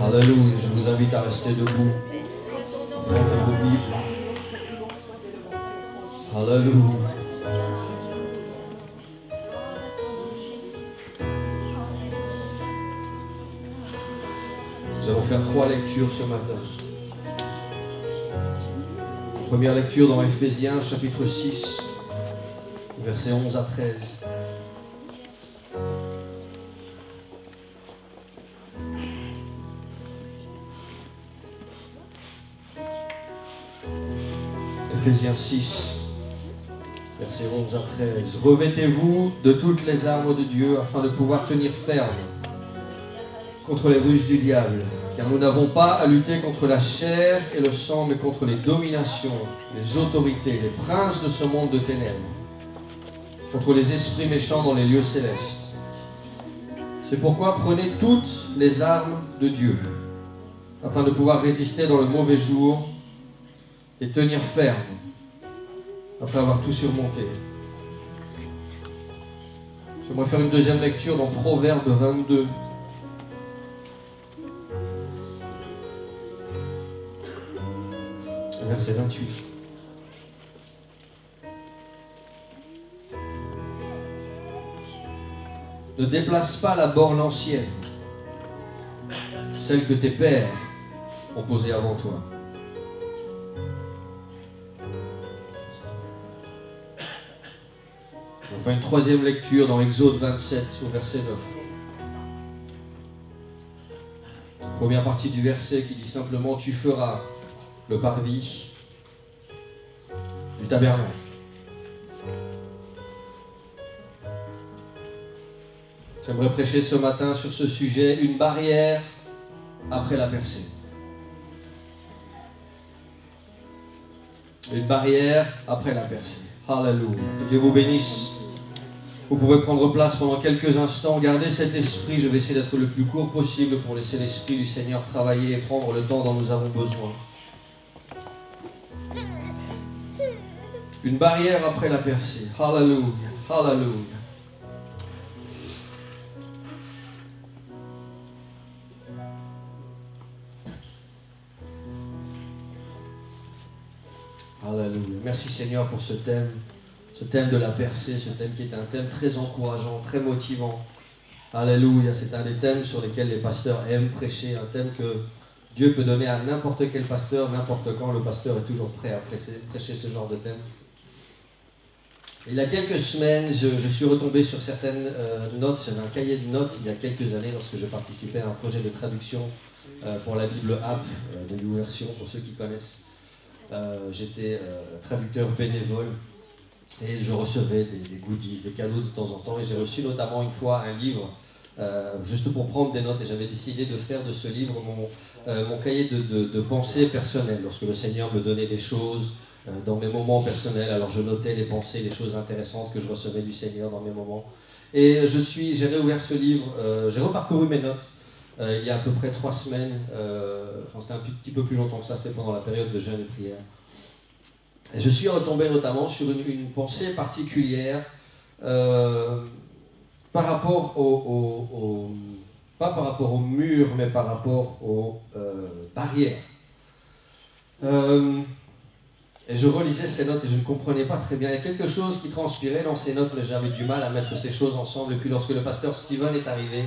Alléluia, je vous invite à rester debout. Prenez vos Bibles. Alléluia. Nous allons faire 3 lectures ce matin. Première lecture dans Éphésiens chapitre 6, versets 11 à 13. Éphésiens 6, versets 11 à 13. Revêtez-vous de toutes les armes de Dieu afin de pouvoir tenir ferme contre les ruses du diable. Car nous n'avons pas à lutter contre la chair et le sang, mais contre les dominations, les autorités, les princes de ce monde de ténèbres, contre les esprits méchants dans les lieux célestes. C'est pourquoi prenez toutes les armes de Dieu, afin de pouvoir résister dans le mauvais jour et tenir ferme, après avoir tout surmonté. J'aimerais faire une deuxième lecture dans Proverbes 22. Verset 28. Ne déplace pas la borne ancienne, celle que tes pères ont posée avant toi. On fait une troisième lecture dans Exode 27 au verset 9. Première partie du verset qui dit simplement « Tu feras le parvis du tabernacle. J'aimerais prêcher ce matin sur ce sujet, une barrière après la percée. Une barrière après la percée. Alléluia. Que Dieu vous bénisse. Vous pouvez prendre place pendant quelques instants. Gardez cet esprit. Je vais essayer d'être le plus court possible pour laisser l'esprit du Seigneur travailler et prendre le temps dont nous avons besoin. Une barrière après la percée. Alléluia. Alléluia. Alléluia. Merci Seigneur pour ce thème de la percée, ce thème qui est un thème très encourageant, très motivant. Alléluia, c'est un des thèmes sur lesquels les pasteurs aiment prêcher, un thème que Dieu peut donner à n'importe quel pasteur, n'importe quand. Le pasteur est toujours prêt à prêcher ce genre de thème. Il y a quelques semaines, je suis retombé sur certaines notes. J'avais un cahier de notes il y a quelques années lorsque je participais à un projet de traduction pour la Bible App de l'Ouversion, pour ceux qui connaissent. J'étais traducteur bénévole et je recevais des goodies, des cadeaux de temps en temps, et j'ai reçu notamment une fois un livre juste pour prendre des notes, et j'avais décidé de faire de ce livre mon cahier de pensée personnelle. Lorsque le Seigneur me donnait des choses dans mes moments personnels, alors je notais les pensées, les choses intéressantes que je recevais du Seigneur dans mes moments. Et j'ai réouvert ce livre, j'ai reparcouru mes notes il y a à peu près 3 semaines, c'était un petit peu plus longtemps que ça, c'était pendant la période de jeûne et prière. Et je suis retombé notamment sur une pensée particulière par rapport pas par rapport aux murs, mais par rapport aux barrières. Et je relisais ces notes et je ne comprenais pas très bien. Il y a quelque chose qui transpirait dans ces notes, mais j'avais du mal à mettre ces choses ensemble. Et puis lorsque le pasteur Steven est arrivé,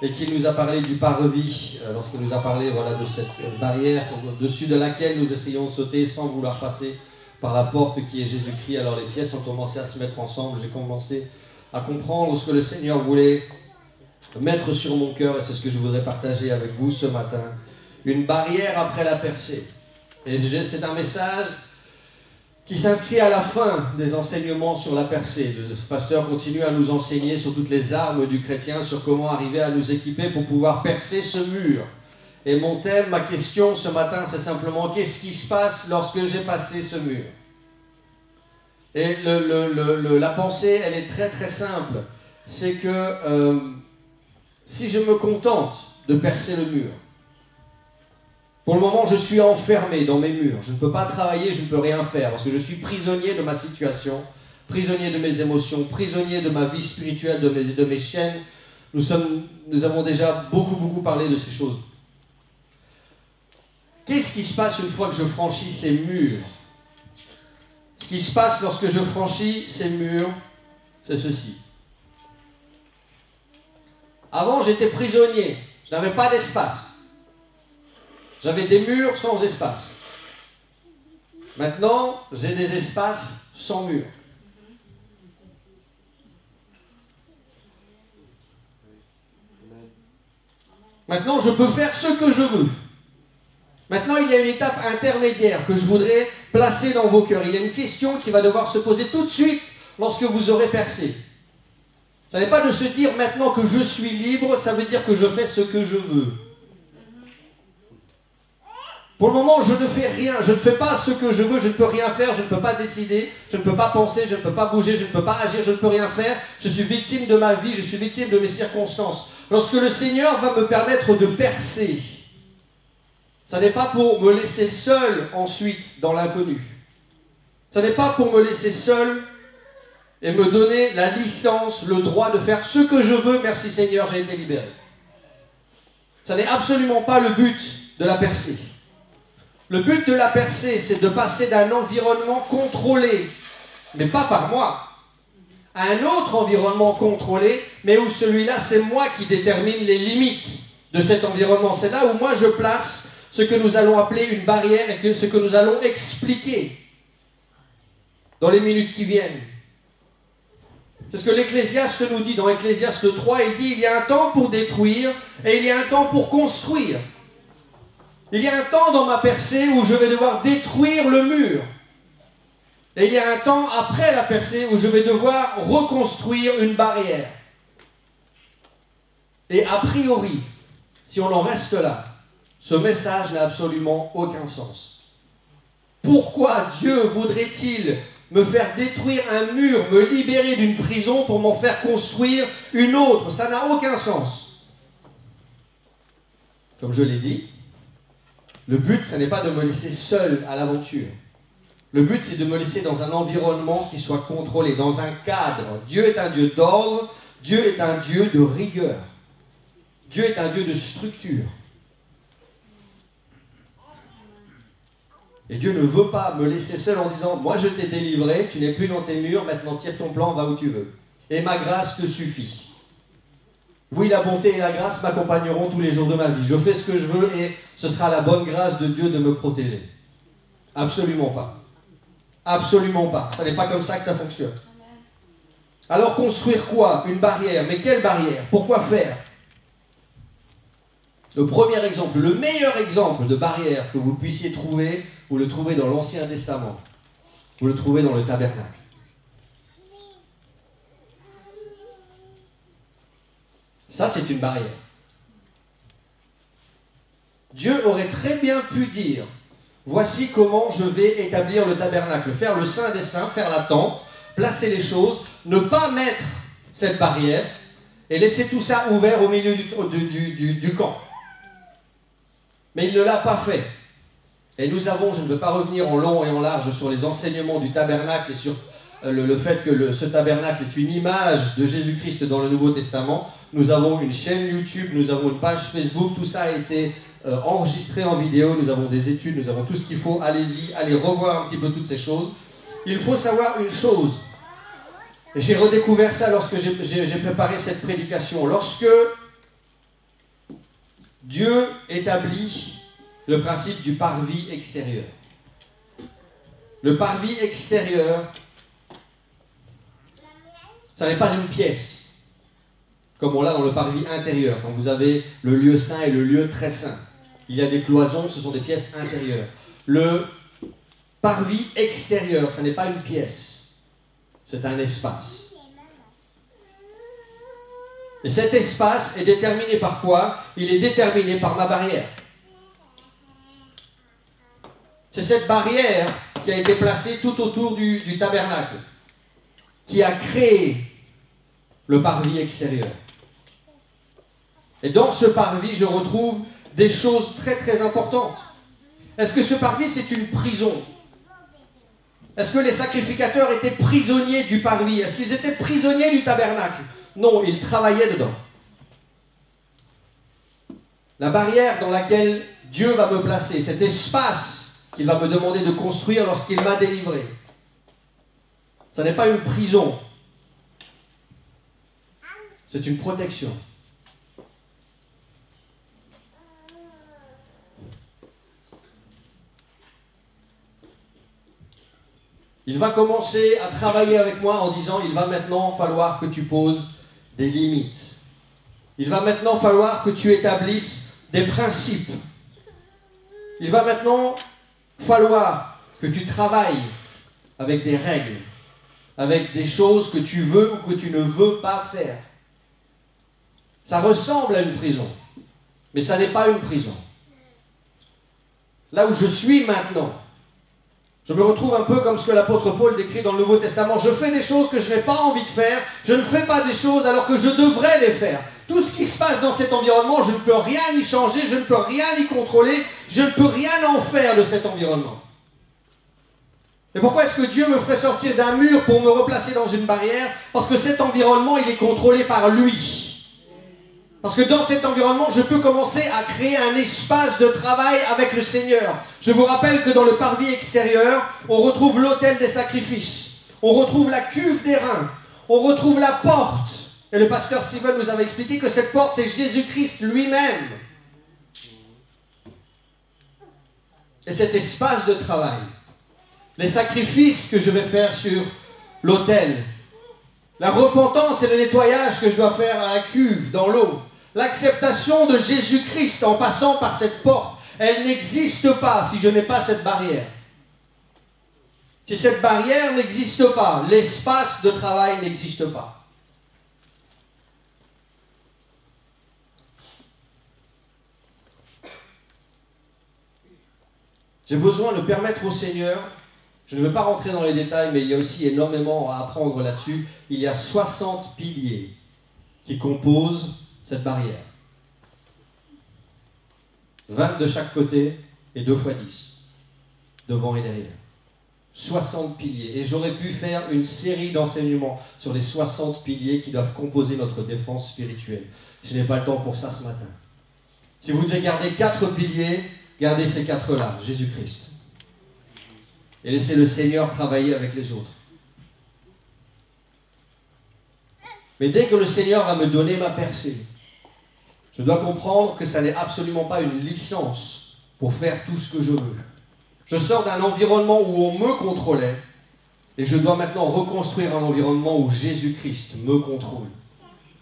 et qu'il nous a parlé du parvis, lorsqu'il nous a parlé de cette barrière au-dessus de laquelle nous essayons de sauter sans vouloir passer par la porte qui est Jésus-Christ. Alors les pièces ont commencé à se mettre ensemble, j'ai commencé à comprendre ce que le Seigneur voulait mettre sur mon cœur, et c'est ce que je voudrais partager avec vous ce matin. Une barrière après la percée. Et c'est un message qui s'inscrit à la fin des enseignements sur la percée. Le pasteur continue à nous enseigner sur toutes les armes du chrétien, sur comment arriver à nous équiper pour pouvoir percer ce mur. Et mon thème, ma question ce matin, c'est simplement qu'est-ce qui se passe lorsque j'ai passé ce mur? Et la pensée, elle est très très simple. C'est que si je me contente de percer le mur, pour le moment, je suis enfermé dans mes murs. Je ne peux pas travailler, je ne peux rien faire parce que je suis prisonnier de ma situation, prisonnier de mes émotions, prisonnier de ma vie spirituelle, de mes chaînes. Nous avons déjà beaucoup parlé de ces choses. Qu'est-ce qui se passe une fois que je franchis ces murs? Ce qui se passe lorsque je franchis ces murs, c'est ceci. Avant, j'étais prisonnier. Je n'avais pas d'espace. J'avais des murs sans espace. Maintenant, j'ai des espaces sans murs. Maintenant, je peux faire ce que je veux. Maintenant, il y a une étape intermédiaire que je voudrais placer dans vos cœurs. Il y a une question qui va devoir se poser tout de suite lorsque vous aurez percé. Ça n'est pas de se dire maintenant que je suis libre, ça veut dire que je fais ce que je veux. Pour le moment, je ne fais rien, je ne fais pas ce que je veux, je ne peux rien faire, je ne peux pas décider, je ne peux pas penser, je ne peux pas bouger, je ne peux pas agir, je ne peux rien faire. Je suis victime de ma vie, je suis victime de mes circonstances. Lorsque le Seigneur va me permettre de percer, ça n'est pas pour me laisser seul ensuite dans l'inconnu. Ça n'est pas pour me laisser seul et me donner la licence, le droit de faire ce que je veux. Merci Seigneur, j'ai été libéré. Ça n'est absolument pas le but de la percée. Le but de la percée, c'est de passer d'un environnement contrôlé, mais pas par moi, à un autre environnement contrôlé, mais où celui-là, c'est moi qui détermine les limites de cet environnement. C'est là où moi je place ce que nous allons appeler une barrière et ce que nous allons expliquer dans les minutes qui viennent. C'est ce que l'Ecclésiaste nous dit dans Ecclésiaste 3, il dit il y a un temps pour détruire et il y a un temps pour construire. Il y a un temps dans ma percée où je vais devoir détruire le mur. Et il y a un temps après la percée où je vais devoir reconstruire une barrière. Et a priori, si on en reste là, ce message n'a absolument aucun sens. Pourquoi Dieu voudrait-il me faire détruire un mur, me libérer d'une prison pour m'en faire construire une autre? Ça n'a aucun sens. Comme je l'ai dit, le but, ce n'est pas de me laisser seul à l'aventure. Le but, c'est de me laisser dans un environnement qui soit contrôlé, dans un cadre. Dieu est un Dieu d'ordre, Dieu est un Dieu de rigueur. Dieu est un Dieu de structure. Et Dieu ne veut pas me laisser seul en disant « Moi, je t'ai délivré, tu n'es plus dans tes murs, maintenant tire ton plan, va où tu veux. Et ma grâce te suffit. » Oui, la bonté et la grâce m'accompagneront tous les jours de ma vie. Je fais ce que je veux et ce sera la bonne grâce de Dieu de me protéger. Absolument pas. Absolument pas. Ça n'est pas comme ça que ça fonctionne. Alors construire quoi? Une barrière. Mais quelle barrière? Pourquoi faire? Le premier exemple, le meilleur exemple de barrière que vous puissiez trouver, vous le trouvez dans l'Ancien Testament. Vous le trouvez dans le tabernacle. Ça, c'est une barrière. Dieu aurait très bien pu dire, voici comment je vais établir le tabernacle, faire le Saint des Saints, faire la tente, placer les choses, ne pas mettre cette barrière et laisser tout ça ouvert au milieu du camp. Mais il ne l'a pas fait. Et nous avons, je ne veux pas revenir en long et en large sur les enseignements du tabernacle et sur le fait que ce tabernacle est une image de Jésus-Christ dans le Nouveau Testament. Nous avons une chaîne YouTube, nous avons une page Facebook, tout ça a été enregistré en vidéo, nous avons des études, nous avons tout ce qu'il faut. Allez-y, allez revoir un petit peu toutes ces choses. Il faut savoir une chose, et j'ai redécouvert ça lorsque j'ai préparé cette prédication. Lorsque Dieu établit le principe du parvis extérieur. Le parvis extérieur, ça n'est pas une pièce, comme on l'a dans le parvis intérieur, quand vous avez le lieu saint et le lieu très saint. Il y a des cloisons, ce sont des pièces intérieures. Le parvis extérieur, ça n'est pas une pièce, c'est un espace. Et cet espace est déterminé par quoi? Il est déterminé par ma barrière. C'est cette barrière qui a été placée tout autour du tabernacle, qui a créé le parvis extérieur. Et dans ce parvis, je retrouve des choses très très importantes. Est-ce que ce parvis, c'est une prison? Est-ce que les sacrificateurs étaient prisonniers du parvis? Est-ce qu'ils étaient prisonniers du tabernacle? Non, ils travaillaient dedans. La barrière dans laquelle Dieu va me placer, cet espace qu'il va me demander de construire lorsqu'il m'a délivré, ça n'est pas une prison, c'est une protection. Il va commencer à travailler avec moi en disant, il va maintenant falloir que tu poses des limites. Il va maintenant falloir que tu établisses des principes. Il va maintenant falloir que tu travailles avec des règles, avec des choses que tu veux ou que tu ne veux pas faire. Ça ressemble à une prison, mais ça n'est pas une prison. Là où je suis maintenant, je me retrouve un peu comme ce que l'apôtre Paul décrit dans le Nouveau Testament. Je fais des choses que je n'ai pas envie de faire. Je ne fais pas des choses alors que je devrais les faire. Tout ce qui se passe dans cet environnement, je ne peux rien y changer, je ne peux rien y contrôler, je ne peux rien en faire de cet environnement. Et pourquoi est-ce que Dieu me ferait sortir d'un mur pour me replacer dans une barrière? Parce que cet environnement, il est contrôlé par lui. Parce que dans cet environnement, je peux commencer à créer un espace de travail avec le Seigneur. Je vous rappelle que dans le parvis extérieur, on retrouve l'autel des sacrifices. On retrouve la cuve des reins. On retrouve la porte. Et le pasteur Steven nous avait expliqué que cette porte, c'est Jésus-Christ lui-même. Et cet espace de travail, les sacrifices que je vais faire sur l'autel, la repentance et le nettoyage que je dois faire à la cuve, dans l'eau, l'acceptation de Jésus-Christ en passant par cette porte, Elle n'existe pas si je n'ai pas cette barrière. Si cette barrière n'existe pas, l'espace de travail n'existe pas. J'ai besoin de permettre au Seigneur, je ne veux pas rentrer dans les détails, mais il y a aussi énormément à apprendre là-dessus. Il y a 60 piliers qui composent cette barrière. 20 de chaque côté et 2 fois 10, devant et derrière. 60 piliers. Et j'aurais pu faire une série d'enseignements sur les 60 piliers qui doivent composer notre défense spirituelle. Je n'ai pas le temps pour ça ce matin. Si vous devez garder 4 piliers, gardez ces 4-là, Jésus-Christ. Et laissez le Seigneur travailler avec les autres. Mais dès que le Seigneur va me donner ma percée, je dois comprendre que ça n'est absolument pas une licence pour faire tout ce que je veux. Je sors d'un environnement où on me contrôlait et je dois maintenant reconstruire un environnement où Jésus-Christ me contrôle.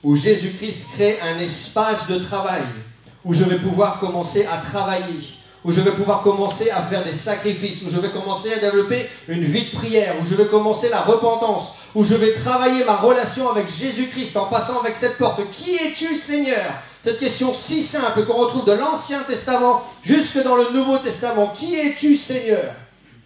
Où Jésus-Christ crée un espace de travail, où je vais pouvoir commencer à travailler, où je vais pouvoir commencer à faire des sacrifices, où je vais commencer à développer une vie de prière, où je vais commencer la repentance, où je vais travailler ma relation avec Jésus-Christ en passant avec cette porte. Qui es-tu, Seigneur? Cette question si simple qu'on retrouve de l'Ancien Testament jusque dans le Nouveau Testament. Qui es-tu, Seigneur?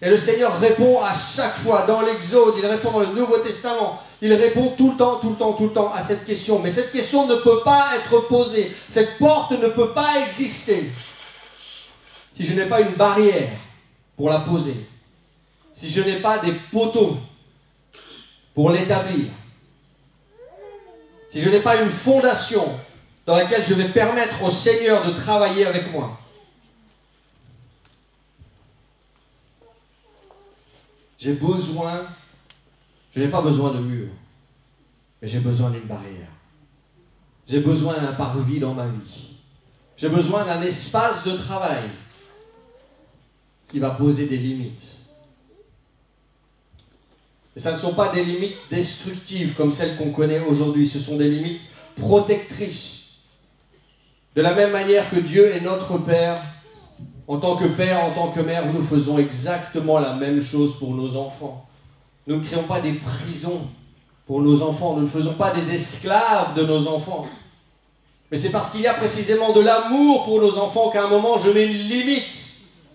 Et le Seigneur répond à chaque fois. Dans l'Exode, il répond dans le Nouveau Testament. Il répond tout le temps à cette question. Mais cette question ne peut pas être posée. Cette porte ne peut pas exister si je n'ai pas une barrière pour la poser, si je n'ai pas des poteaux pour l'établir, si je n'ai pas une fondation dans laquelle je vais permettre au Seigneur de travailler avec moi. Je n'ai pas besoin de mur, mais j'ai besoin d'une barrière. J'ai besoin d'un parvis dans ma vie. J'ai besoin d'un espace de travail qui va poser des limites. Et ça ne sont pas des limites destructives comme celles qu'on connaît aujourd'hui, ce sont des limites protectrices. De la même manière que Dieu est notre Père, en tant que père, en tant que mère, nous faisons exactement la même chose pour nos enfants. Nous ne créons pas des prisons pour nos enfants, nous ne faisons pas des esclaves de nos enfants. Mais c'est parce qu'il y a précisément de l'amour pour nos enfants qu'à un moment je mets une limite.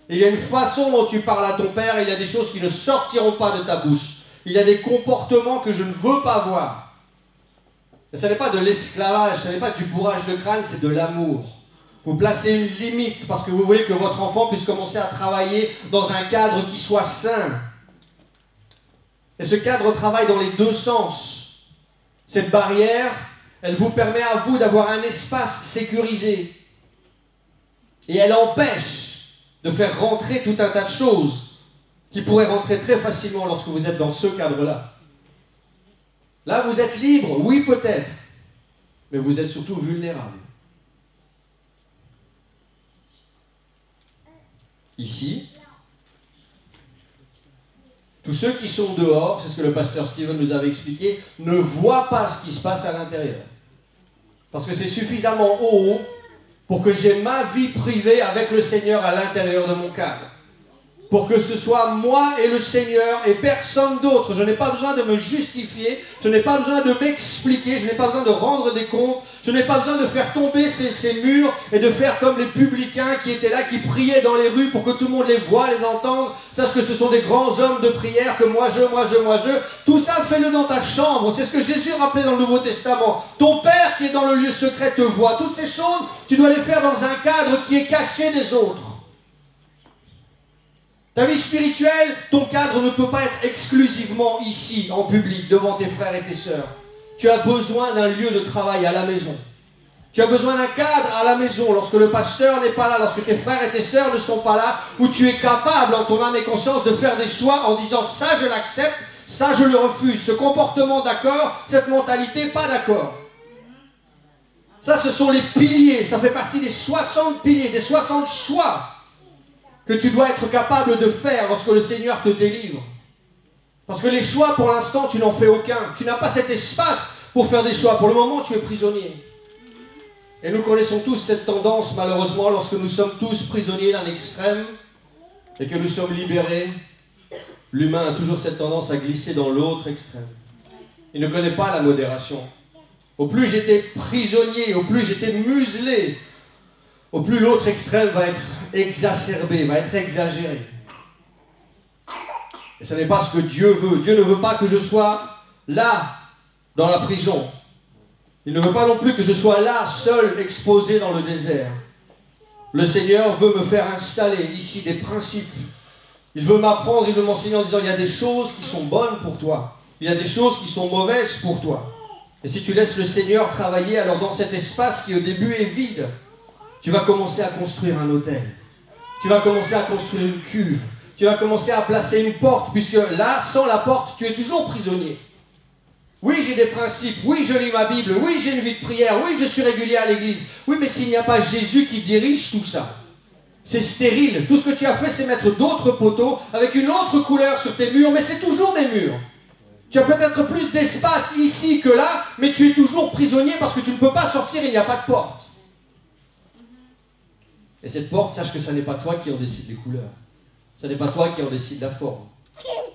Et il y a une façon dont tu parles à ton père, il y a des choses qui ne sortiront pas de ta bouche. Il y a des comportements que je ne veux pas voir. Et ce n'est pas de l'esclavage, ce n'est pas du bourrage de crâne, c'est de l'amour. Vous placez une limite parce que vous voulez que votre enfant puisse commencer à travailler dans un cadre qui soit sain. Et ce cadre travaille dans les deux sens. Cette barrière, elle vous permet à vous d'avoir un espace sécurisé. Et elle empêche de faire rentrer tout un tas de choses qui pourraient rentrer très facilement lorsque vous êtes dans ce cadre-là. Là, vous êtes libre, oui peut-être, mais vous êtes surtout vulnérable. Ici, tous ceux qui sont dehors, c'est ce que le pasteur Steven nous avait expliqué, ne voient pas ce qui se passe à l'intérieur. Parce que c'est suffisamment haut pour que j'ai ma vie privée avec le Seigneur à l'intérieur de mon cadre. Pour que ce soit moi et le Seigneur et personne d'autre. Je n'ai pas besoin de me justifier, je n'ai pas besoin de m'expliquer, je n'ai pas besoin de rendre des comptes, je n'ai pas besoin de faire tomber ces murs et de faire comme les publicains qui étaient là, qui priaient dans les rues pour que tout le monde les voie, les entende, sache que ce sont des grands hommes de prière, que moi je. Tout ça, fais-le dans ta chambre. C'est ce que Jésus rappelait dans le Nouveau Testament. Ton Père qui est dans le lieu secret te voit. Toutes ces choses, tu dois les faire dans un cadre qui est caché des autres. Ta vie spirituelle, ton cadre ne peut pas être exclusivement ici, en public, devant tes frères et tes sœurs. Tu as besoin d'un lieu de travail à la maison. Tu as besoin d'un cadre à la maison, lorsque le pasteur n'est pas là, lorsque tes frères et tes sœurs ne sont pas là, où tu es capable, en ton âme et conscience, de faire des choix en disant « ça, je l'accepte, ça, je le refuse. Ce comportement, d'accord, cette mentalité, pas d'accord. » Ça, ce sont les piliers, ça fait partie des 60 piliers, des 60 choix que tu dois être capable de faire lorsque le Seigneur te délivre. Parce que les choix, pour l'instant, tu n'en fais aucun. Tu n'as pas cet espace pour faire des choix. Pour le moment, tu es prisonnier. Et nous connaissons tous cette tendance, malheureusement, lorsque nous sommes tous prisonniers d'un extrême et que nous sommes libérés, l'humain a toujours cette tendance à glisser dans l'autre extrême. Il ne connaît pas la modération. Au plus j'étais prisonnier, au plus j'étais muselé, au plus l'autre extrême va être exacerbé, va être exagéré. Et ce n'est pas ce que Dieu veut. Dieu ne veut pas que je sois là, dans la prison. Il ne veut pas non plus que je sois là, seul, exposé dans le désert. Le Seigneur veut me faire installer ici des principes. Il veut m'apprendre, il veut m'enseigner en disant, il y a des choses qui sont bonnes pour toi. Il y a des choses qui sont mauvaises pour toi. Et si tu laisses le Seigneur travailler, alors dans cet espace qui au début est vide, tu vas commencer à construire un hôtel. Tu vas commencer à construire une cuve. Tu vas commencer à placer une porte, puisque là, sans la porte, tu es toujours prisonnier. Oui, j'ai des principes, oui, je lis ma Bible, oui, j'ai une vie de prière, oui, je suis régulier à l'église. Oui, mais s'il n'y a pas Jésus qui dirige tout ça, c'est stérile. Tout ce que tu as fait, c'est mettre d'autres poteaux avec une autre couleur sur tes murs, mais c'est toujours des murs. Tu as peut-être plus d'espace ici que là, mais tu es toujours prisonnier parce que tu ne peux pas sortir, il n'y a pas de porte. Et cette porte, sache que ce n'est pas toi qui en décide les couleurs. Ce n'est pas toi qui en décide la forme.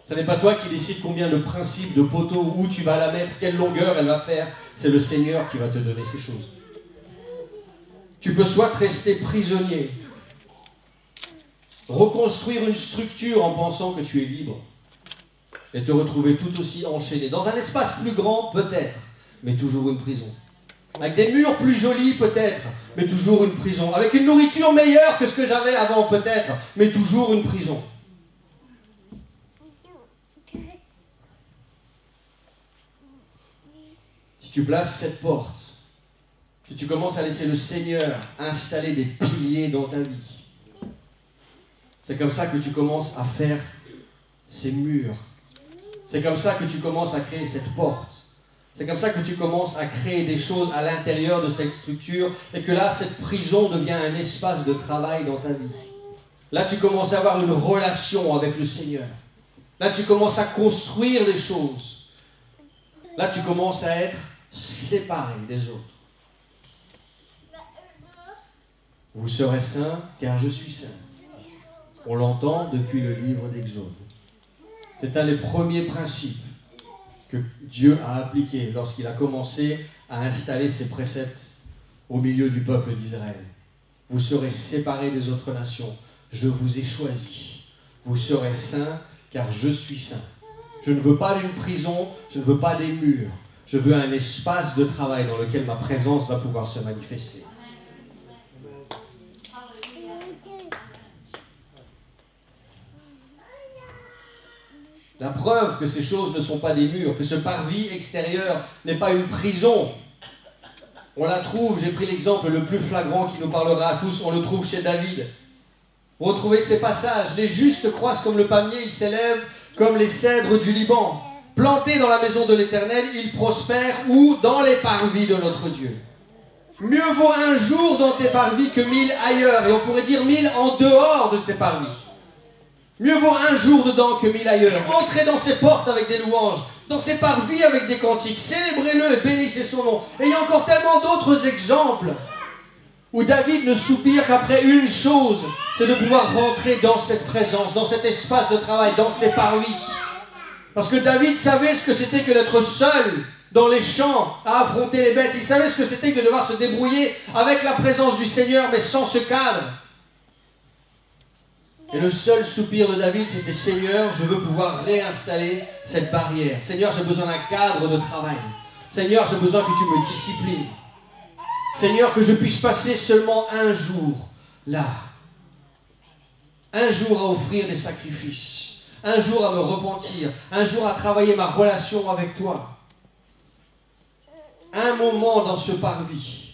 Ce n'est pas toi qui décide combien de principes, de poteaux, où tu vas la mettre, quelle longueur elle va faire. C'est le Seigneur qui va te donner ces choses. Tu peux soit rester prisonnier, reconstruire une structure en pensant que tu es libre, et te retrouver tout aussi enchaîné. Dans un espace plus grand, peut-être, mais toujours une prison. Avec des murs plus jolis, peut-être, mais toujours une prison. Avec une nourriture meilleure que ce que j'avais avant, peut-être, mais toujours une prison. Si tu places cette porte, si tu commences à laisser le Seigneur installer des piliers dans ta vie, c'est comme ça que tu commences à faire ces murs. C'est comme ça que tu commences à créer cette porte. C'est comme ça que tu commences à créer des choses à l'intérieur de cette structure et que là, cette prison devient un espace de travail dans ta vie. Là, tu commences à avoir une relation avec le Seigneur. Là, tu commences à construire des choses. Là, tu commences à être séparé des autres. Vous serez saints car je suis saint. On l'entend depuis le livre d'Exode. C'est un des premiers principes que Dieu a appliqués lorsqu'il a commencé à installer ses préceptes au milieu du peuple d'Israël. Vous serez séparés des autres nations. Je vous ai choisis. Vous serez saints car je suis saint. Je ne veux pas d'une prison, je ne veux pas des murs. Je veux un espace de travail dans lequel ma présence va pouvoir se manifester. La preuve que ces choses ne sont pas des murs, que ce parvis extérieur n'est pas une prison. On la trouve, j'ai pris l'exemple le plus flagrant qui nous parlera à tous, on le trouve chez David. Vous retrouvez ces passages, les justes croissent comme le palmier, ils s'élèvent comme les cèdres du Liban. Plantés dans la maison de l'Éternel, ils prospèrent ou dans les parvis de notre Dieu. Mieux vaut un jour dans tes parvis que 1000 ailleurs, et on pourrait dire 1000 en dehors de ces parvis. Mieux vaut un jour dedans que 1000 ailleurs. Entrez dans ses portes avec des louanges, dans ses parvis avec des cantiques. Célébrez-le et bénissez son nom. Et il y a encore tellement d'autres exemples où David ne soupire qu'après une chose, c'est de pouvoir rentrer dans cette présence, dans cet espace de travail, dans ses parvis. Parce que David savait ce que c'était que d'être seul dans les champs à affronter les bêtes. Il savait ce que c'était que de devoir se débrouiller avec la présence du Seigneur, mais sans ce cadre. Et le seul soupir de David, c'était « Seigneur, je veux pouvoir réinstaller cette barrière. Seigneur, j'ai besoin d'un cadre de travail. Seigneur, j'ai besoin que tu me disciplines. Seigneur, que je puisse passer seulement un jour là. Un jour à offrir des sacrifices. Un jour à me repentir. Un jour à travailler ma relation avec toi. Un moment dans ce parvis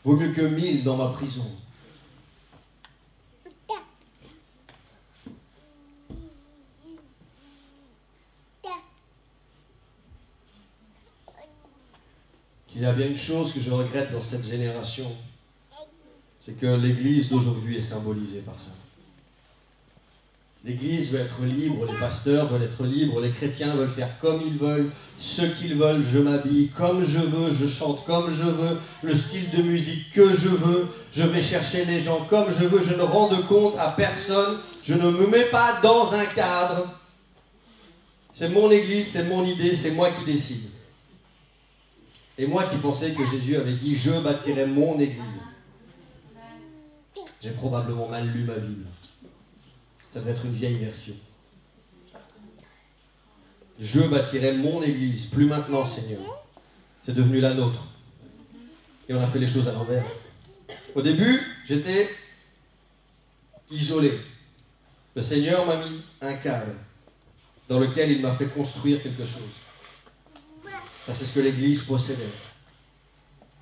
vaut mieux que 1000 dans ma prison. » Il y a bien une chose que je regrette dans cette génération, c'est que l'Église d'aujourd'hui est symbolisée par ça. L'Église veut être libre, les pasteurs veulent être libres, les chrétiens veulent faire comme ils veulent, ce qu'ils veulent, je m'habille comme je veux, je chante comme je veux, le style de musique que je veux, je vais chercher les gens comme je veux, je ne rends de compte à personne, je ne me mets pas dans un cadre. C'est mon Église, c'est mon idée, c'est moi qui décide. Et moi qui pensais que Jésus avait dit « Je bâtirai mon Église ». J'ai probablement mal lu ma Bible. Ça devait être une vieille version. Je bâtirai mon Église, plus maintenant, Seigneur. C'est devenu la nôtre. Et on a fait les choses à l'envers. Au début, j'étais isolé. Le Seigneur m'a mis un cadre dans lequel il m'a fait construire quelque chose. Ça, c'est ce que l'Église possédait.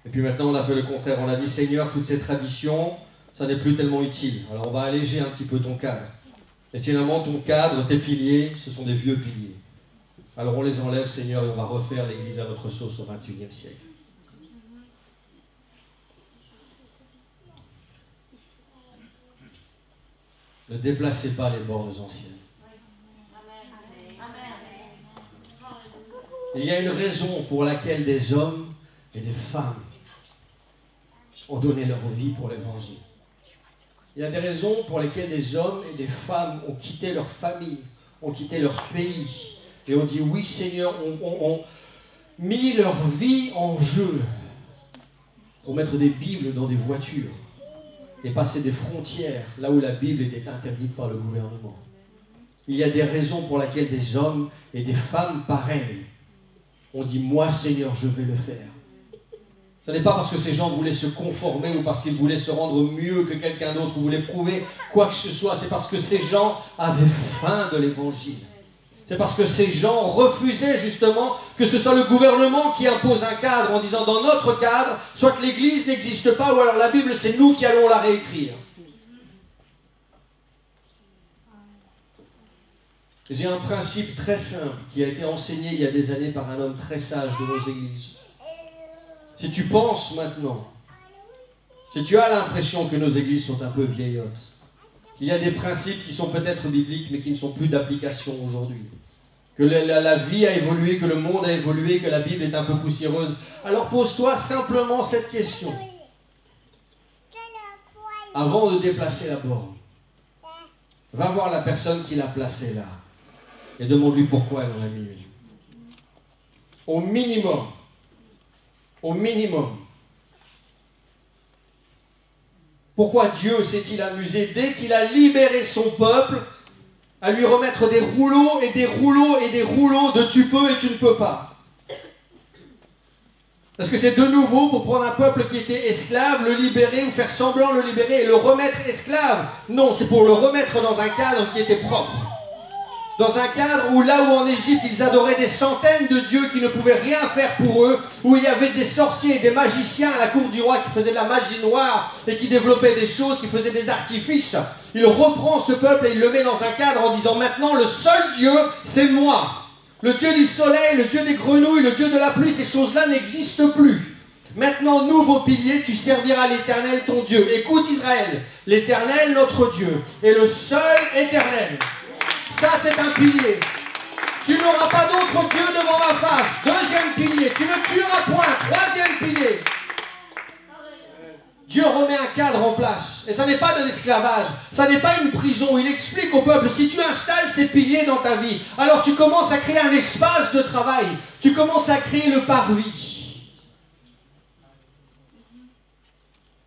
Et puis maintenant, on a fait le contraire. On a dit, Seigneur, toutes ces traditions, ça n'est plus tellement utile. Alors, on va alléger un petit peu ton cadre. Et finalement, ton cadre, tes piliers, ce sont des vieux piliers. Alors on les enlève, Seigneur, et on va refaire l'Église à notre sauce au XXIe siècle. Ne déplacez pas les bornes anciennes. Il y a une raison pour laquelle des hommes et des femmes ont donné leur vie pour l'Évangile. Il y a des raisons pour lesquelles des hommes et des femmes ont quitté leur famille, ont quitté leur pays, et ont dit oui Seigneur, ont mis leur vie en jeu pour mettre des Bibles dans des voitures et passer des frontières là où la Bible était interdite par le gouvernement. Il y a des raisons pour lesquelles des hommes et des femmes pareils ont dit moi Seigneur, je vais le faire. Ce n'est pas parce que ces gens voulaient se conformer ou parce qu'ils voulaient se rendre mieux que quelqu'un d'autre ou voulaient prouver quoi que ce soit. C'est parce que ces gens avaient faim de l'Évangile. C'est parce que ces gens refusaient justement que ce soit le gouvernement qui impose un cadre en disant dans notre cadre, soit l'Église n'existe pas ou alors la Bible c'est nous qui allons la réécrire. J'ai un principe très simple qui a été enseigné il y a des années par un homme très sage de nos églises. Si tu penses maintenant, si tu as l'impression que nos églises sont un peu vieillottes, qu'il y a des principes qui sont peut-être bibliques mais qui ne sont plus d'application aujourd'hui, que la vie a évolué, que le monde a évolué, que la Bible est un peu poussiéreuse, alors pose-toi simplement cette question. Avant de déplacer la borne, va voir la personne qui l'a placée là et demande-lui pourquoi elle en a mis une. Au minimum. Au minimum. Pourquoi Dieu s'est-il amusé dès qu'il a libéré son peuple à lui remettre des rouleaux et des rouleaux et des rouleaux de tu peux et tu ne peux pas? Parce que c'est de nouveau pour prendre un peuple qui était esclave, le libérer ou faire semblant de le libérer et le remettre esclave. Non, c'est pour le remettre dans un cadre qui était propre. Dans un cadre où là où en Égypte ils adoraient des centaines de dieux qui ne pouvaient rien faire pour eux, où il y avait des sorciers et des magiciens à la cour du roi qui faisaient de la magie noire et qui développaient des choses, qui faisaient des artifices, il reprend ce peuple et il le met dans un cadre en disant maintenant le seul Dieu c'est moi. Le Dieu du soleil, le Dieu des grenouilles, le Dieu de la pluie, ces choses-là n'existent plus. Maintenant, nouveau pilier, tu serviras l'Éternel ton Dieu. Écoute Israël, l'Éternel notre Dieu est le seul éternel. Ça, c'est un pilier. Tu n'auras pas d'autre Dieu devant ma face. Deuxième pilier. Tu ne tueras point. Troisième pilier. Dieu remet un cadre en place. Et ça n'est pas de l'esclavage. Ça n'est pas une prison. Il explique au peuple, si tu installes ces piliers dans ta vie, alors tu commences à créer un espace de travail. Tu commences à créer le parvis.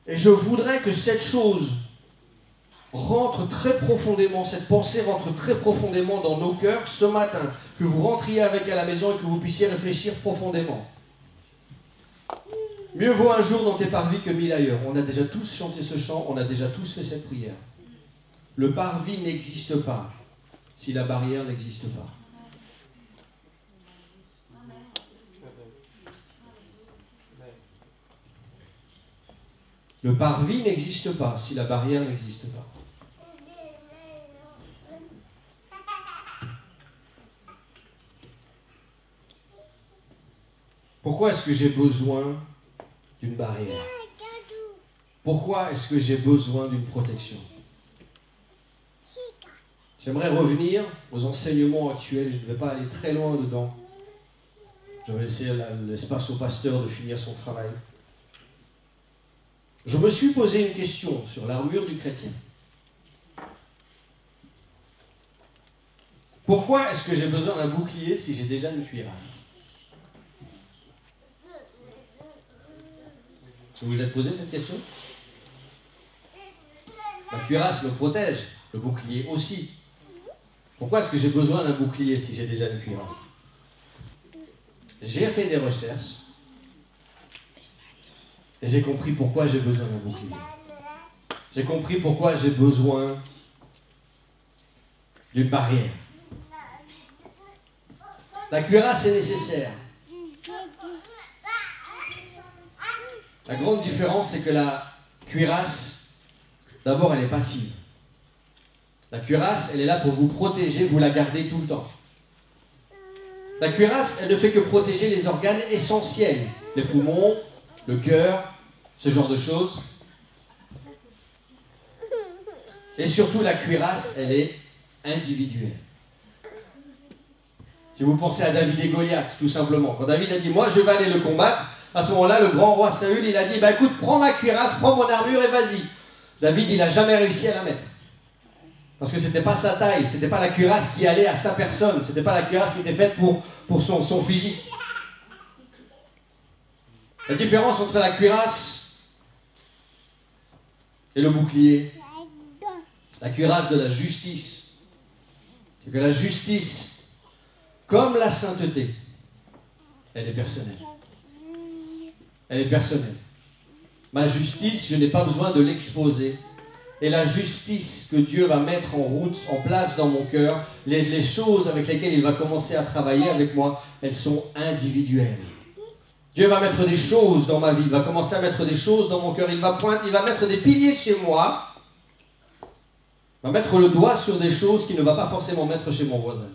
Et je voudrais que cette chose rentre très profondément, cette pensée rentre très profondément dans nos cœurs ce matin, que vous rentriez avec à la maison et que vous puissiez réfléchir profondément. Mieux vaut un jour dans tes parvis que 1000 ailleurs. On a déjà tous chanté ce chant, on a déjà tous fait cette prière. Le parvis n'existe pas si la barrière n'existe pas. Le parvis n'existe pas si la barrière n'existe pas. Pourquoi est-ce que j'ai besoin d'une barrière? Pourquoi est-ce que j'ai besoin d'une protection? J'aimerais revenir aux enseignements actuels. Je ne vais pas aller très loin dedans. Je vais laisser l'espace au pasteur de finir son travail. Je me suis posé une question sur l'armure du chrétien. Pourquoi est-ce que j'ai besoin d'un bouclier si j'ai déjà une cuirasse? Est-ce que vous vous êtes posé cette question? La cuirasse me protège, le bouclier aussi. Pourquoi est-ce que j'ai besoin d'un bouclier si j'ai déjà une cuirasse? J'ai fait des recherches et j'ai compris pourquoi j'ai besoin d'un bouclier. J'ai compris pourquoi j'ai besoin d'une barrière. La cuirasse est nécessaire. La grande différence, c'est que la cuirasse, d'abord, elle est passive. La cuirasse, elle est là pour vous protéger, vous la gardez tout le temps. La cuirasse, elle ne fait que protéger les organes essentiels, les poumons, le cœur, ce genre de choses. Et surtout, la cuirasse, elle est individuelle. Si vous pensez à David et Goliath, tout simplement. Quand David a dit, moi je vais aller le combattre, à ce moment-là, le grand roi Saül, il a dit, bah écoute, prends ma cuirasse, prends mon armure et vas-y. David, il n'a jamais réussi à la mettre. Parce que ce n'était pas sa taille, ce n'était pas la cuirasse qui allait à sa personne, ce n'était pas la cuirasse qui était faite pour son physique. La différence entre la cuirasse et le bouclier, la cuirasse de la justice, c'est que la justice, comme la sainteté, elle est personnelle. Elle est personnelle. Ma justice, je n'ai pas besoin de l'exposer. Et la justice que Dieu va mettre en route, en place dans mon cœur, les choses avec lesquelles il va commencer à travailler avec moi, elles sont individuelles. Dieu va mettre des choses dans ma vie, il va commencer à mettre des choses dans mon cœur, il va mettre des piliers chez moi, il va mettre le doigt sur des choses qu'il ne va pas forcément mettre chez mon voisin.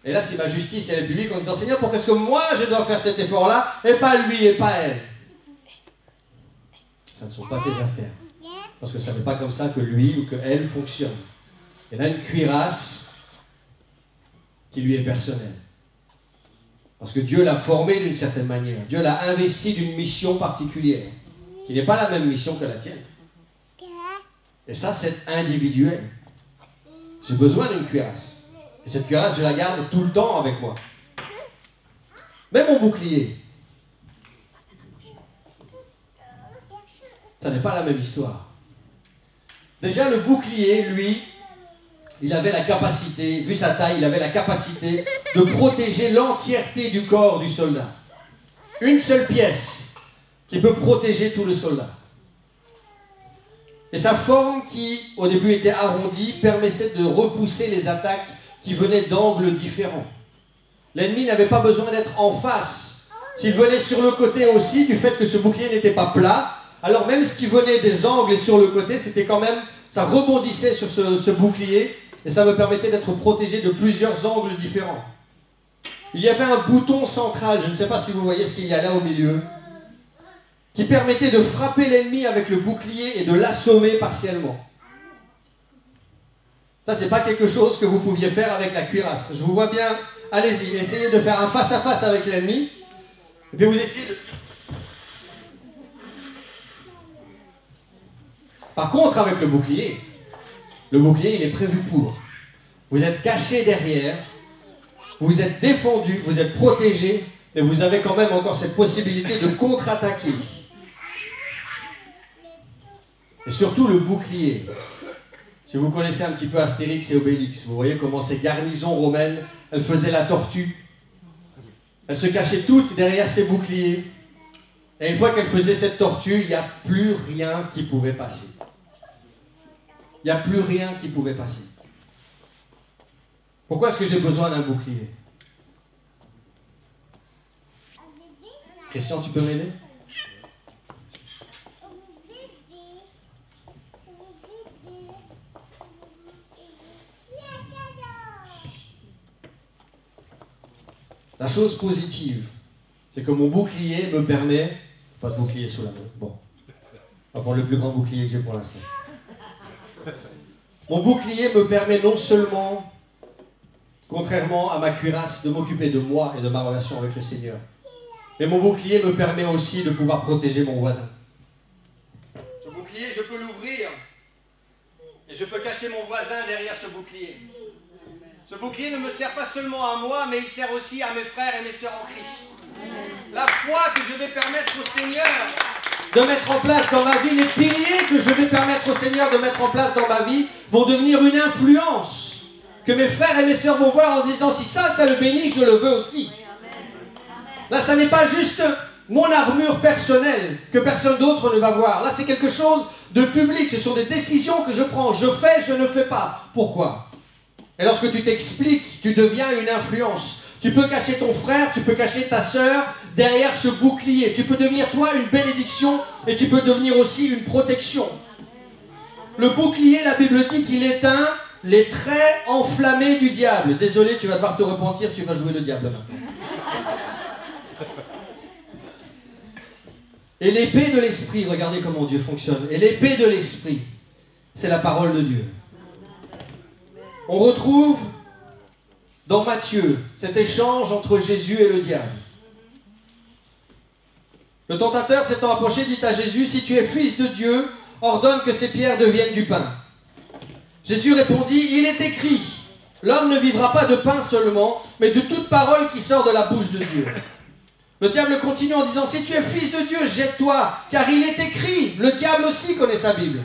Et là, c'est ma justice, elle est publique en disant, Seigneur, pourquoi est-ce que moi je dois faire cet effort-là, et pas lui, et pas elle? Ça ne sont pas tes affaires. Parce que ça n'est pas comme ça que lui ou que elle fonctionne. Elle a une cuirasse qui lui est personnelle. Parce que Dieu l'a formé d'une certaine manière. Dieu l'a investi d'une mission particulière, qui n'est pas la même mission que la tienne. Et ça, c'est individuel. J'ai besoin d'une cuirasse. Et cette cuirasse, je la garde tout le temps avec moi. Mais mon bouclier, ça n'est pas la même histoire. Déjà, le bouclier, lui, il avait la capacité, vu sa taille, il avait la capacité de protéger l'entièreté du corps du soldat. Une seule pièce qui peut protéger tout le soldat. Et sa forme, qui au début était arrondie, permettait de repousser les attaques qui venaient d'angles différents. L'ennemi n'avait pas besoin d'être en face. S'il venait sur le côté aussi, du fait que ce bouclier n'était pas plat, alors même ce qui venait des angles et sur le côté, c'était quand même, ça rebondissait sur ce bouclier et ça me permettait d'être protégé de plusieurs angles différents. Il y avait un bouton central, je ne sais pas si vous voyez ce qu'il y a là au milieu, qui permettait de frapper l'ennemi avec le bouclier et de l'assommer partiellement. Ça, c'est pas quelque chose que vous pouviez faire avec la cuirasse. Je vous vois bien, allez-y, essayez de faire un face-à-face avec l'ennemi, et puis vous essayez de... Par contre, avec le bouclier, il est prévu pour. Vous êtes caché derrière, vous êtes défendu, vous êtes protégé, mais vous avez quand même encore cette possibilité de contre-attaquer. Et surtout le bouclier. Si vous connaissez un petit peu Astérix et Obélix, vous voyez comment ces garnisons romaines, elles faisaient la tortue. Elles se cachaient toutes derrière ces boucliers. Et une fois qu'elles faisaient cette tortue, il n'y a plus rien qui pouvait passer. Il n'y a plus rien qui pouvait passer. Pourquoi est-ce que j'ai besoin d'un bouclier? Christian, tu peux m'aider? La chose positive, c'est que mon bouclier me permet... Pas de bouclier sous la main. Bon. On va prendre le plus grand bouclier que j'ai pour l'instant. Mon bouclier me permet non seulement, contrairement à ma cuirasse, de m'occuper de moi et de ma relation avec le Seigneur, mais mon bouclier me permet aussi de pouvoir protéger mon voisin. Ce bouclier, je peux l'ouvrir et je peux cacher mon voisin derrière ce bouclier. Ce bouclier ne me sert pas seulement à moi, mais il sert aussi à mes frères et mes sœurs en Christ. La foi que je vais permettre au Seigneur de mettre en place dans ma vie, les piliers que je vais permettre au Seigneur de mettre en place dans ma vie, vont devenir une influence que mes frères et mes sœurs vont voir en disant, si ça le bénit, je le veux aussi. Là, ça n'est pas juste mon armure personnelle que personne d'autre ne va voir. Là, c'est quelque chose de public. Ce sont des décisions que je prends. Je fais, je ne fais pas. Pourquoi? Et lorsque tu t'expliques, tu deviens une influence. Tu peux cacher ton frère, tu peux cacher ta sœur derrière ce bouclier. Tu peux devenir toi une bénédiction et tu peux devenir aussi une protection. Le bouclier, la Bible dit qu'il éteint les traits enflammés du diable. Désolé, tu vas devoir te repentir, tu vas jouer le diable maintenant. Et l'épée de l'esprit, regardez comment Dieu fonctionne. Et l'épée de l'esprit, c'est la parole de Dieu. On retrouve dans Matthieu cet échange entre Jésus et le diable. Le tentateur s'étant approché dit à Jésus, si tu es fils de Dieu, ordonne que ces pierres deviennent du pain. Jésus répondit, il est écrit, l'homme ne vivra pas de pain seulement, mais de toute parole qui sort de la bouche de Dieu. Le diable continue en disant, si tu es fils de Dieu, jette-toi, car il est écrit, le diable aussi connaît sa Bible.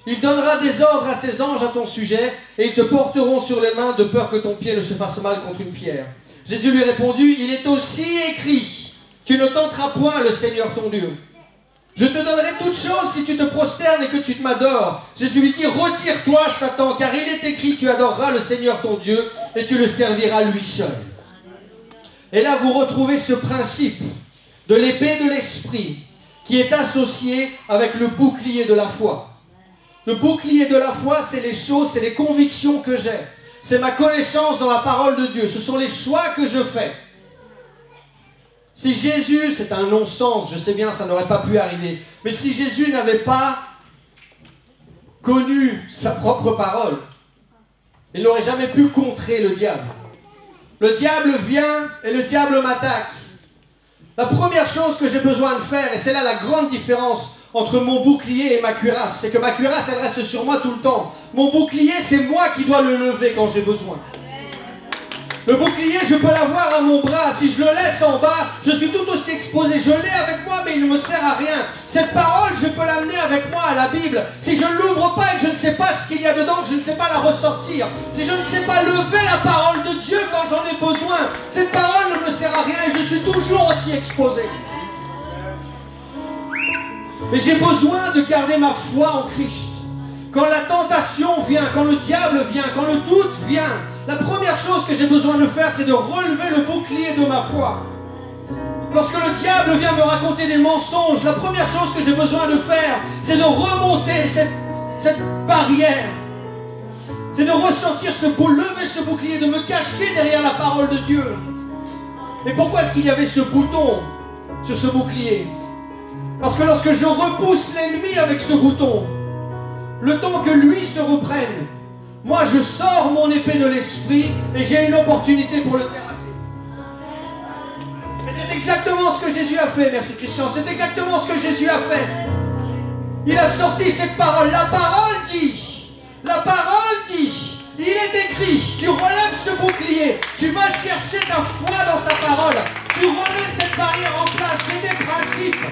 Il donnera des ordres à ses anges à ton sujet, et ils te porteront sur les mains de peur que ton pied ne se fasse mal contre une pierre. Jésus lui répondit, il est aussi écrit, tu ne tenteras point le Seigneur ton Dieu. Je te donnerai toutes choses si tu te prosternes et que tu m'adores. Jésus lui dit, retire-toi Satan, car il est écrit, tu adoreras le Seigneur ton Dieu, et tu le serviras lui seul. Et là, vous retrouvez ce principe de l'épée de l'esprit qui est associé avec le bouclier de la foi. Le bouclier de la foi, c'est les choses, c'est les convictions que j'ai. C'est ma connaissance dans la parole de Dieu. Ce sont les choix que je fais. Si Jésus, c'est un non-sens, je sais bien, ça n'aurait pas pu arriver. Mais si Jésus n'avait pas connu sa propre parole, il n'aurait jamais pu contrer le diable. Le diable vient et le diable m'attaque. La première chose que j'ai besoin de faire, et c'est là la grande différence entre mon bouclier et ma cuirasse, c'est que ma cuirasse, elle reste sur moi tout le temps. Mon bouclier, c'est moi qui dois le lever quand j'ai besoin. Le bouclier, je peux l'avoir à mon bras. Si je le laisse en bas, je suis tout aussi exposé. Je l'ai avec moi, mais il ne me sert à rien. Cette parole, je peux l'amener avec moi à la Bible. Si je ne l'ouvre pas et que je ne sais pas ce qu'il y a dedans, que je ne sais pas la ressortir, si je ne sais pas lever la parole de Dieu quand j'en ai besoin, cette parole ne me sert à rien et je suis toujours aussi exposé. Mais j'ai besoin de garder ma foi en Christ. Quand la tentation vient, quand le diable vient, quand le doute vient, la première chose que j'ai besoin de faire, c'est de relever le bouclier de ma foi. Lorsque le diable vient me raconter des mensonges, la première chose que j'ai besoin de faire, c'est de remonter cette barrière. C'est de ressortir lever ce bouclier, de me cacher derrière la parole de Dieu. Et pourquoi est-ce qu'il y avait ce bouton sur ce bouclier? Parce que lorsque je repousse l'ennemi avec ce bouton, le temps que lui se reprenne, moi je sors mon épée de l'esprit et j'ai une opportunité pour le terrasser. Et c'est exactement ce que Jésus a fait, merci Christian, c'est exactement ce que Jésus a fait. Il a sorti cette parole, la parole dit, il est écrit, tu relèves ce bouclier, tu vas chercher ta foi dans sa parole, tu remets cette barrière en place, j'ai des principes.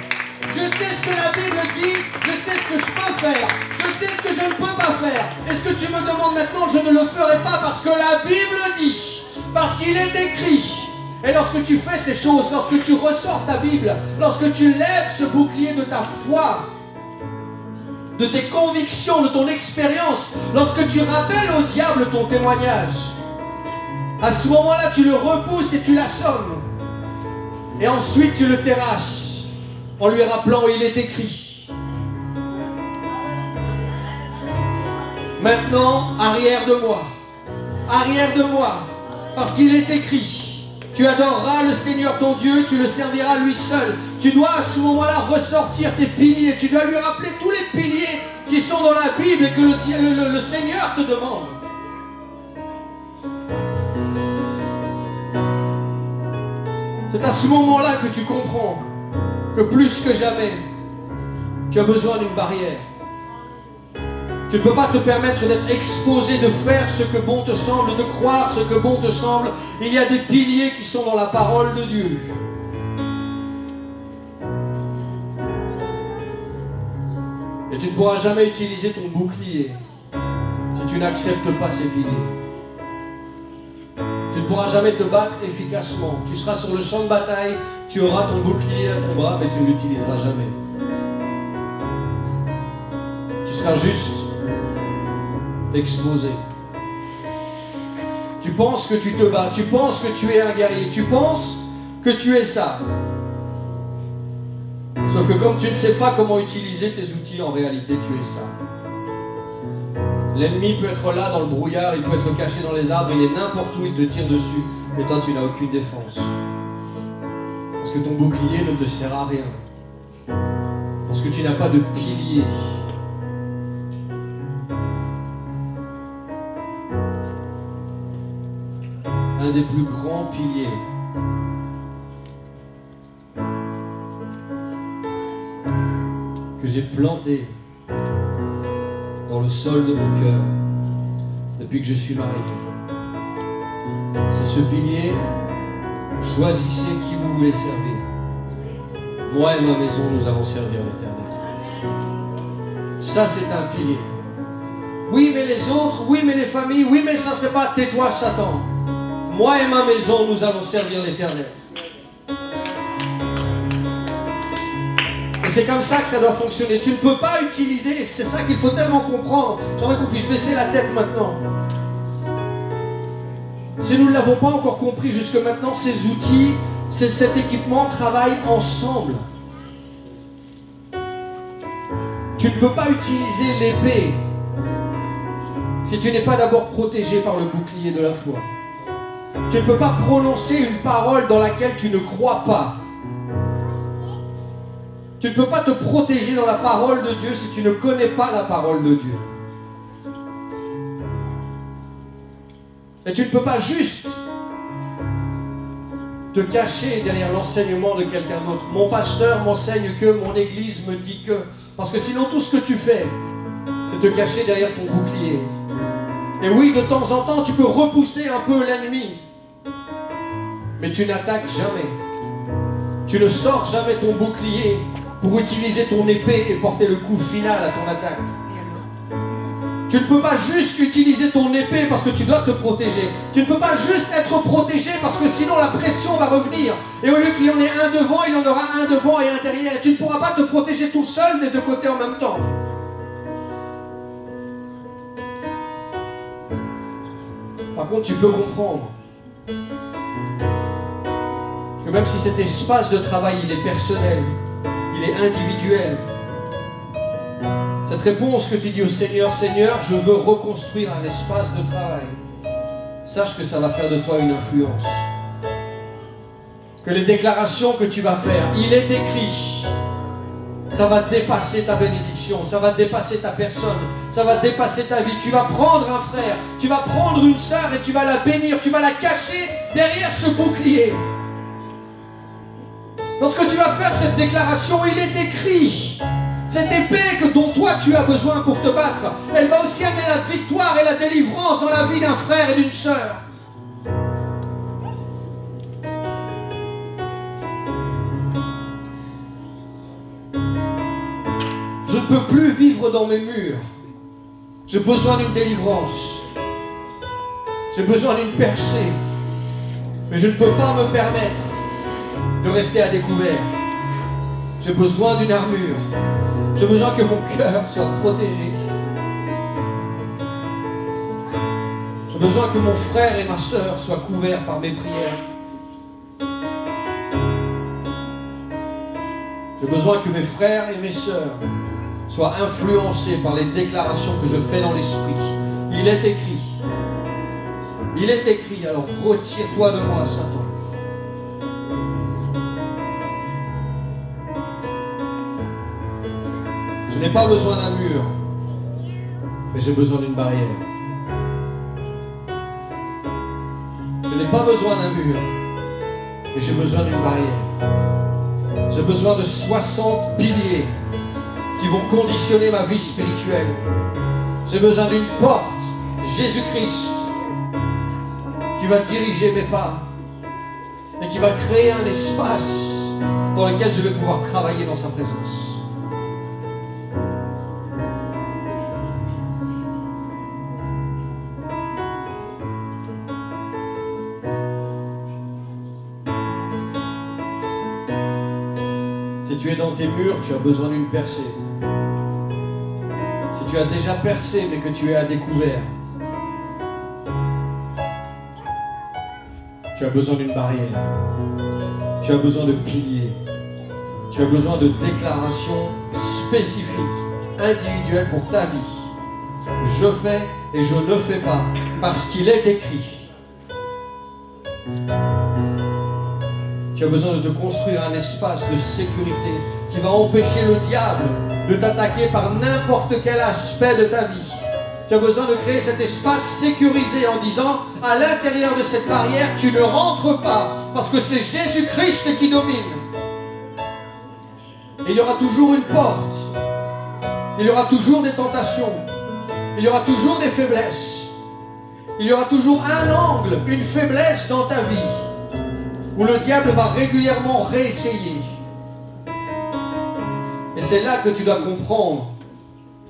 Je sais ce que la Bible dit, je sais ce que je peux faire, je sais ce que je ne peux pas faire. Et ce que tu me demandes maintenant, je ne le ferai pas parce que la Bible dit, parce qu'il est écrit. Et lorsque tu fais ces choses, lorsque tu ressors ta Bible, lorsque tu lèves ce bouclier de ta foi, de tes convictions, de ton expérience, lorsque tu rappelles au diable ton témoignage, à ce moment-là, tu le repousses et tu l'assommes. Et ensuite, tu le terrasses. En lui rappelant, il est écrit. Maintenant, arrière de moi, parce qu'il est écrit. Tu adoreras le Seigneur ton Dieu, tu le serviras lui seul. Tu dois à ce moment-là ressortir tes piliers, tu dois lui rappeler tous les piliers qui sont sont dans la Bible et que le Seigneur te demande. C'est à ce moment-là que tu comprends que plus que jamais, tu as besoin d'une barrière. Tu ne peux pas te permettre d'être exposé, de faire ce que bon te semble, de croire ce que bon te semble. Il y a des piliers qui sont dans la parole de Dieu. Et tu ne pourras jamais utiliser ton bouclier si tu n'acceptes pas ces piliers. Tu ne pourras jamais te battre efficacement. Tu seras sur le champ de bataille, tu auras ton bouclier à ton bras, mais tu ne l'utiliseras jamais. Tu seras juste exposé. Tu penses que tu te bats, tu penses que tu es un guerrier, tu penses que tu es ça. Sauf que comme tu ne sais pas comment utiliser tes outils, en réalité tu es ça. L'ennemi peut être là dans le brouillard, il peut être caché dans les arbres, il est n'importe où, il te tire dessus, mais toi tu n'as aucune défense. Parce que ton bouclier ne te sert à rien. Parce que tu n'as pas de pilier. Un des plus grands piliers que j'ai planté dans le sol de mon cœur depuis que je suis marié. C'est ce pilier: choisissez qui vous voulez servir. Moi et ma maison, nous allons servir l'Éternel. Ça, c'est un pilier. Oui, mais les autres, oui, mais les familles, oui, mais ça ne serait pas tais-toi, Satan. Moi et ma maison, nous allons servir l'Éternel. Et c'est comme ça que ça doit fonctionner. Tu ne peux pas utiliser, et c'est ça qu'il faut tellement comprendre. J'aimerais qu'on puisse baisser la tête maintenant. Si nous ne l'avons pas encore compris jusque maintenant, ces outils, cet équipement travaillent ensemble. Tu ne peux pas utiliser l'épée si tu n'es pas d'abord protégé par le bouclier de la foi. Tu ne peux pas prononcer une parole dans laquelle tu ne crois pas. Tu ne peux pas te protéger dans la parole de Dieu si tu ne connais pas la parole de Dieu. Et tu ne peux pas juste te cacher derrière l'enseignement de quelqu'un d'autre. Mon pasteur m'enseigne que, mon église me dit que. Parce que sinon tout ce que tu fais, c'est te cacher derrière ton bouclier. Et oui, de temps en temps, tu peux repousser un peu l'ennemi. Mais tu n'attaques jamais. Tu ne sors jamais ton bouclier pour utiliser ton épée et porter le coup final à ton attaque. Tu ne peux pas juste utiliser ton épée parce que tu dois te protéger. Tu ne peux pas juste être protégé parce que sinon la pression va revenir. Et au lieu qu'il y en ait un devant, il y en aura un devant et un derrière. Et tu ne pourras pas te protéger tout seul des deux côtés en même temps. Par contre, tu peux comprendre que même si cet espace de travail, il est personnel, il est individuel, cette réponse que tu dis au Seigneur, Seigneur, je veux reconstruire un espace de travail, sache que ça va faire de toi une influence. Que les déclarations que tu vas faire, il est écrit, ça va dépasser ta bénédiction, ça va dépasser ta personne, ça va dépasser ta vie. Tu vas prendre un frère, tu vas prendre une sœur et tu vas la bénir, tu vas la cacher derrière ce bouclier. Lorsque tu vas faire cette déclaration, il est écrit, cette épée dont toi tu as besoin pour te battre, elle va aussi amener la victoire et la délivrance dans la vie d'un frère et d'une sœur. Je ne peux plus vivre dans mes murs. J'ai besoin d'une délivrance. J'ai besoin d'une percée. Mais je ne peux pas me permettre de rester à découvert. J'ai besoin d'une armure. J'ai besoin que mon cœur soit protégé. J'ai besoin que mon frère et ma sœur soient couverts par mes prières. J'ai besoin que mes frères et mes sœurs soient influencés par les déclarations que je fais dans l'esprit. Il est écrit. Il est écrit, alors retire-toi de moi, Satan. Je n'ai pas besoin d'un mur. Mais j'ai besoin d'une barrière. Je n'ai pas besoin d'un mur, mais j'ai besoin d'une barrière. J'ai besoin de 60 piliers qui vont conditionner ma vie spirituelle. J'ai besoin d'une porte, Jésus-Christ, qui va diriger mes pas et qui va créer un espace dans lequel je vais pouvoir travailler dans sa présence. Si tu es dans tes murs, tu as besoin d'une percée. Si tu as déjà percé mais que tu es à découvert, tu as besoin d'une barrière. Tu as besoin de piliers. Tu as besoin de déclarations spécifiques, individuelles pour ta vie. Je fais et je ne fais pas parce qu'il est écrit. Tu as besoin de te construire un espace de sécurité qui va empêcher le diable de t'attaquer par n'importe quel aspect de ta vie. Tu as besoin de créer cet espace sécurisé en disant, à l'intérieur de cette barrière, tu ne rentres pas, parce que c'est Jésus-Christ qui domine. Et il y aura toujours une porte. Il y aura toujours des tentations. Il y aura toujours des faiblesses. Il y aura toujours un angle, une faiblesse dans ta vie, où le diable va régulièrement réessayer. Et c'est là que tu dois comprendre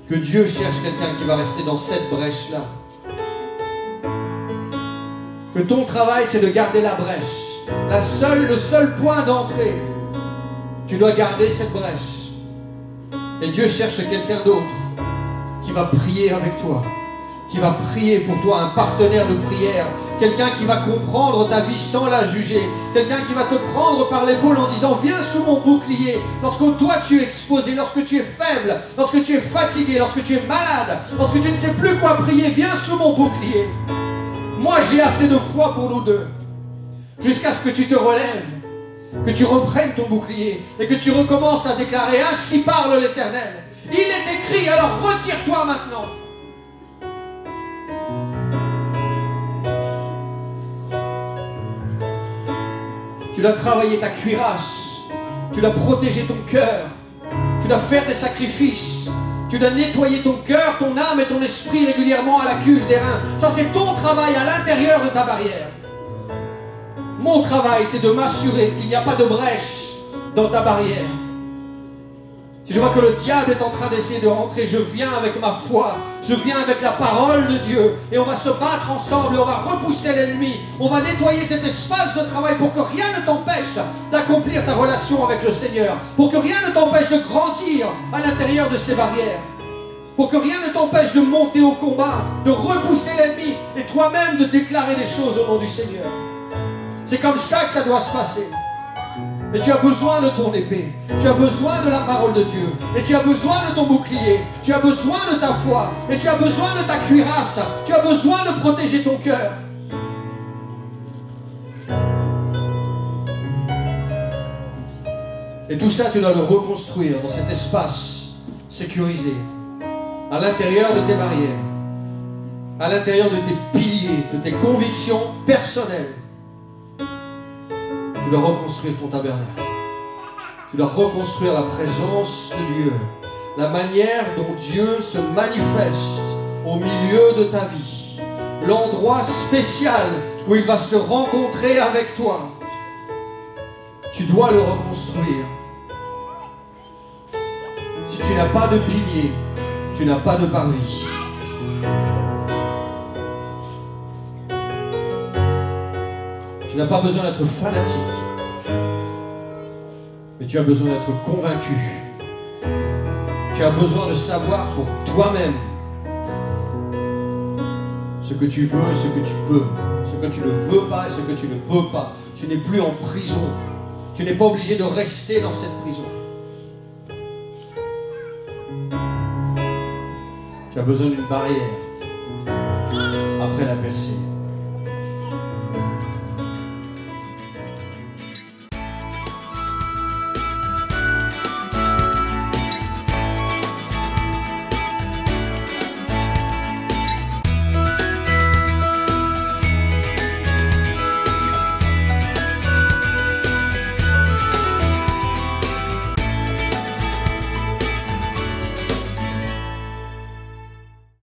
que Dieu cherche quelqu'un qui va rester dans cette brèche-là. Que ton travail, c'est de garder la brèche. Le seul point d'entrée. Tu dois garder cette brèche. Et Dieu cherche quelqu'un d'autre qui va prier avec toi, qui va prier pour toi, un partenaire de prière, quelqu'un qui va comprendre ta vie sans la juger, quelqu'un qui va te prendre par l'épaule en disant, viens sous mon bouclier, lorsque toi tu es exposé, lorsque tu es faible, lorsque tu es fatigué, lorsque tu es malade, lorsque tu ne sais plus quoi prier, viens sous mon bouclier. Moi j'ai assez de foi pour nous deux, jusqu'à ce que tu te relèves, que tu reprennes ton bouclier et que tu recommences à déclarer, ainsi parle l'Éternel. Il est écrit, alors retire-toi maintenant. Tu dois travailler ta cuirasse, tu dois protéger ton cœur, tu dois faire des sacrifices, tu dois nettoyer ton cœur, ton âme et ton esprit régulièrement à la cuve des reins. Ça c'est ton travail à l'intérieur de ta barrière. Mon travail c'est de m'assurer qu'il n'y a pas de brèche dans ta barrière. Si je vois que le diable est en train d'essayer de rentrer, je viens avec ma foi, je viens avec la parole de Dieu et on va se battre ensemble et on va repousser l'ennemi. On va nettoyer cet espace de travail pour que rien ne t'empêche d'accomplir ta relation avec le Seigneur, pour que rien ne t'empêche de grandir à l'intérieur de ces barrières, pour que rien ne t'empêche de monter au combat, de repousser l'ennemi et toi-même de déclarer des choses au nom du Seigneur. C'est comme ça que ça doit se passer. Et tu as besoin de ton épée, tu as besoin de la parole de Dieu, et tu as besoin de ton bouclier, tu as besoin de ta foi, et tu as besoin de ta cuirasse, tu as besoin de protéger ton cœur. Et tout ça, tu dois le reconstruire dans cet espace sécurisé, à l'intérieur de tes barrières, à l'intérieur de tes piliers, de tes convictions personnelles. Tu dois reconstruire ton tabernacle. Tu dois reconstruire la présence de Dieu. La manière dont Dieu se manifeste au milieu de ta vie. L'endroit spécial où il va se rencontrer avec toi. Tu dois le reconstruire. Si tu n'as pas de pilier, tu n'as pas de parvis. Tu n'as pas besoin d'être fanatique, mais tu as besoin d'être convaincu. Tu as besoin de savoir pour toi-même ce que tu veux et ce que tu peux, ce que tu ne veux pas et ce que tu ne peux pas. Tu n'es plus en prison. Tu n'es pas obligé de rester dans cette prison. Tu as besoin d'une barrière après la percée.